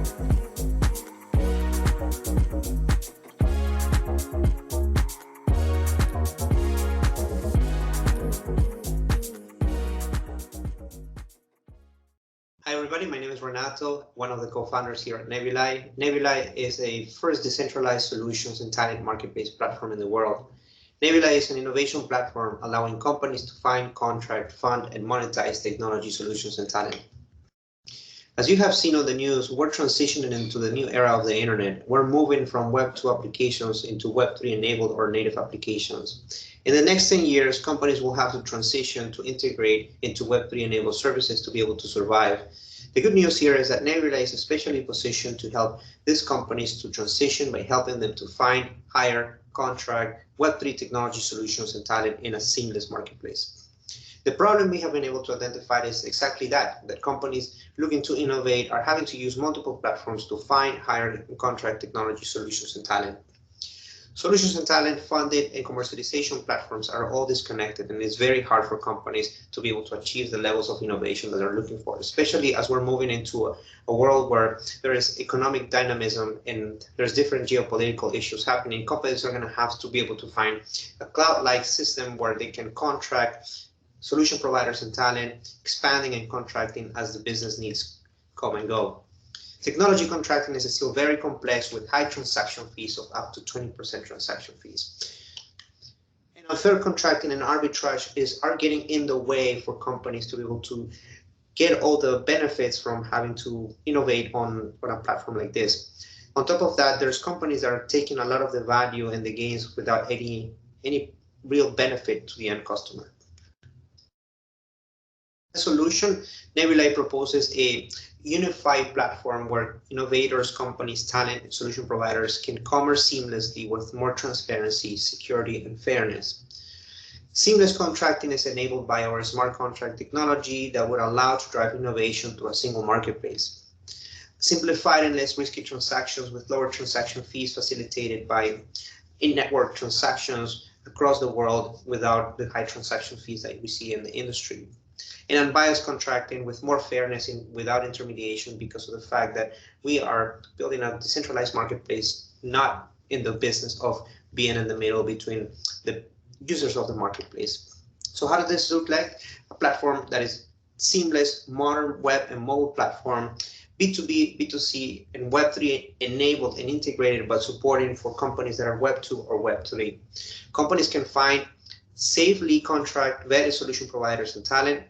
Hi everybody, my name is Renato, one of the co-founders here at Nebulai. Nebulai is a first decentralized solutions and talent marketplace platform in the world. Nebulai is an innovation platform allowing companies to find, contract, fund, and monetize technology solutions and talent. As you have seen on the news, we're transitioning into the new era of the internet. We're moving from Web2 applications into Web3 enabled or native applications. In the next 10 years, companies will have to transition to integrate into Web3 enabled services to be able to survive. The good news here is that Nebulai is especially positioned to help these companies to transition by helping them to find, hire, contract Web3 technology solutions and talent in a seamless marketplace. The problem we have been able to identify is exactly that companies looking to innovate are having to use multiple platforms to find, hire, and contract technology solutions and talent. Solutions and talent, funded, and commercialization platforms are all disconnected, and it's very hard for companies to be able to achieve the levels of innovation that they're looking for, especially as we're moving into a world where there is economic dynamism and there's different geopolitical issues happening. Companies are going to have to be able to find a cloud-like system where they can contract solution providers and talent, expanding and contracting as the business needs come and go. Technology contracting is still very complex with high transaction fees of up to 20% transaction fees. And unfair contracting and arbitrage are getting in the way for companies to be able to get all the benefits from having to innovate on a platform like this. On top of that, there's companies that are taking a lot of the value and the gains without any real benefit to the end customer. The solution, Nebulai proposes a unified platform where innovators, companies, talent, and solution providers can commerce seamlessly with more transparency, security, and fairness. Seamless contracting is enabled by our smart contract technology that would allow to drive innovation to a single marketplace. Simplified and less risky transactions with lower transaction fees facilitated by in-network transactions across the world without the high transaction fees that we see in the industry. And unbiased contracting with more fairness without intermediation because of the fact that we are building a decentralized marketplace, not in the business of being in the middle between the users of the marketplace. So how does this look like? A platform that is seamless, modern web and mobile platform, B2B, B2C, and Web3 enabled and integrated, but supporting for companies that are Web2 or Web3. Companies can find, safely contract vetted solution providers and talent.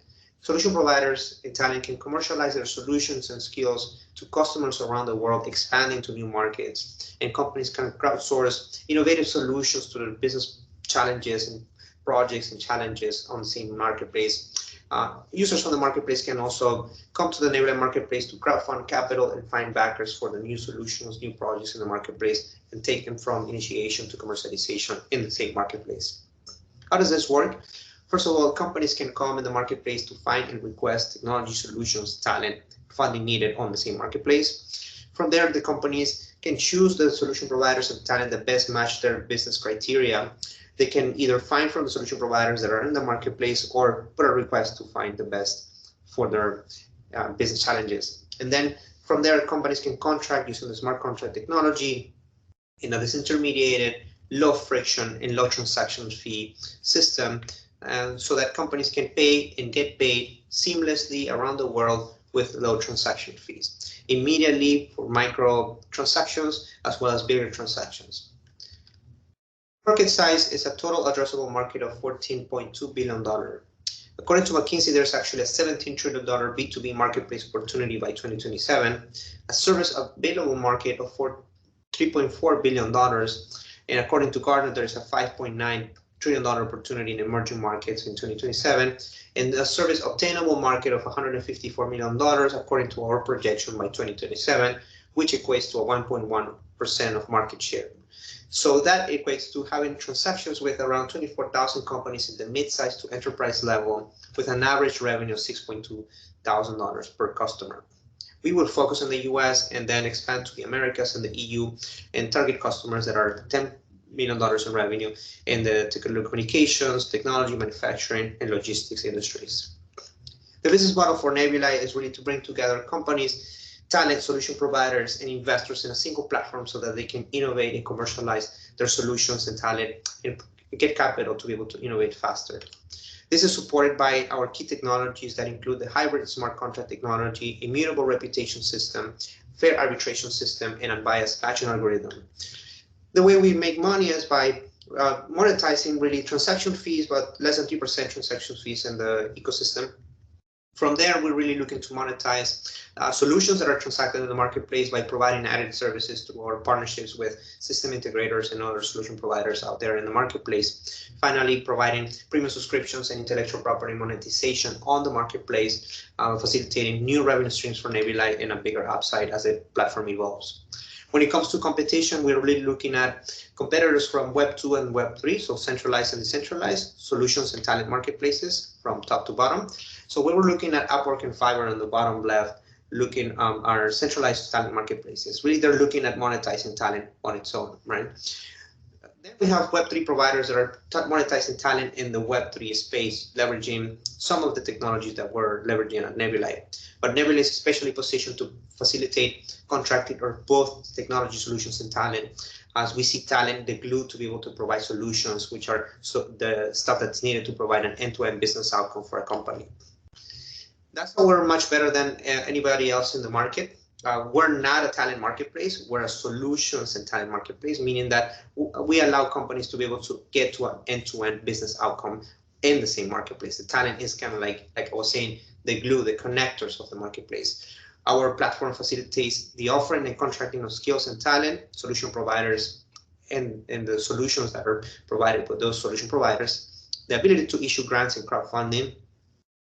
Solution providers and talent can commercialize their solutions and skills to customers around the world, expanding to new markets. And companies can crowdsource innovative solutions to their business challenges and projects and challenges on the same marketplace. Users on the marketplace can also come to the Nebulai marketplace to crowdfund capital and find backers for the new solutions, new projects in the marketplace, and take them from initiation to commercialization in the same marketplace. How does this work? First of all, companies can come in the marketplace to find and request technology solutions, talent, funding needed on the same marketplace. From there, the companies can choose the solution providers and talent that best match their business criteria. They can either find from the solution providers that are in the marketplace or put a request to find the best for their business challenges. And then from there, companies can contract using the smart contract technology in a disintermediated, low friction and low transaction fee system, so that companies can pay and get paid seamlessly around the world with low transaction fees, immediately for micro transactions as well as bigger transactions. Market size is a total addressable market of $14.2 billion. According to McKinsey, there's actually a $17 trillion B2B marketplace opportunity by 2027, a service available market of $3.4 billion, and according to Gartner, there's a $5.9 trillion opportunity in emerging markets in 2027, and a service obtainable market of $154 million according to our projection by 2027, which equates to a 1.1% of market share. So that equates to having transactions with around 24,000 companies in the mid-size to enterprise level with an average revenue of $6.2 thousand per customer. We will focus on the US and then expand to the Americas and the EU and target customers that are $10 million in revenue in the telecommunications, technology, manufacturing, and logistics industries. The business model for Nebulai is really to bring together companies talent, solution providers, and investors in a single platform so that they can innovate and commercialize their solutions and talent and get capital to be able to innovate faster. This is supported by our key technologies that include the hybrid smart contract technology, immutable reputation system, fair arbitration system, and unbiased matching algorithm. The way we make money is by monetizing really transaction fees, but less than 3% transaction fees in the ecosystem. From there, we're really looking to monetize solutions that are transacted in the marketplace by providing added services through our partnerships with system integrators and other solution providers out there in the marketplace. Finally, providing premium subscriptions and intellectual property monetization on the marketplace, facilitating new revenue streams for Nebulai and a bigger upside as the platform evolves. When it comes to competition, we're really looking at competitors from Web2 and Web3, so centralized and decentralized solutions and talent marketplaces from top to bottom. So we were looking at Upwork and Fiverr on the bottom left, looking our centralized talent marketplaces. Really, they're looking at monetizing talent on its own, right? Then we have Web3 providers that are monetizing talent in the Web3 space, leveraging some of the technologies that we're leveraging at Nebulai. But Nebulai is especially positioned to facilitate contracting or both technology solutions and talent, as we see talent the glue to be able to provide solutions, which are the stuff that's needed to provide an end-to-end business outcome for a company. That's how we're much better than anybody else in the market. We're not a talent marketplace, we're a solutions and talent marketplace, meaning that we allow companies to be able to get to an end-to-end business outcome in the same marketplace. The talent is kind of like I was saying, the glue, the connectors of the marketplace. Our platform facilitates the offering and contracting of skills and talent, solution providers, and the solutions that are provided by those solution providers, the ability to issue grants and crowdfunding,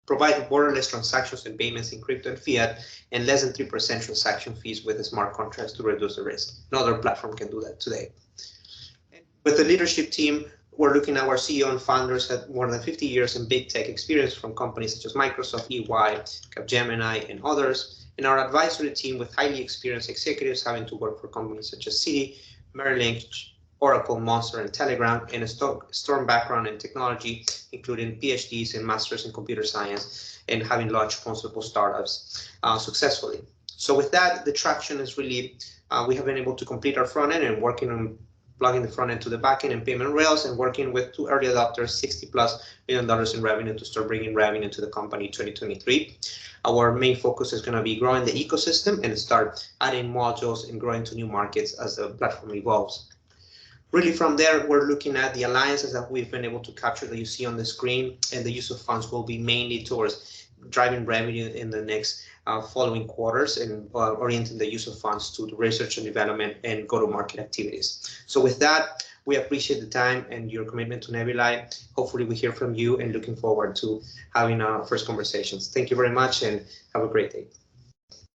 provide borderless transactions and payments in crypto and fiat, and less than 3% transaction fees with the smart contracts to reduce the risk. No other platform can do that today. With the leadership team, we're looking at our CEO and founders had more than 50 years in big tech experience from companies such as Microsoft, EY, Capgemini, and others. And our advisory team with highly experienced executives having to work for companies such as Citi, Merrill Lynch, Oracle, Monster, and Telegram, and a strong background in technology, including PhDs and masters in computer science, and having launched multiple startups successfully. So with that, the traction is really, we have been able to complete our front end and working on plugging the front end to the back end and payment rails, and working with 2 early adopters, $60+ million in revenue to start bringing revenue to the company in 2023. Our main focus is going to be growing the ecosystem and start adding modules and growing to new markets as the platform evolves. Really from there, we're looking at the alliances that we've been able to capture that you see on the screen, and the use of funds will be mainly towards driving revenue in the next following quarters and orienting the use of funds to the research and development and go-to-market activities. So with that, we appreciate the time and your commitment to Nebulai. Hopefully we hear from you, and looking forward to having our first conversations. Thank you very much and have a great day.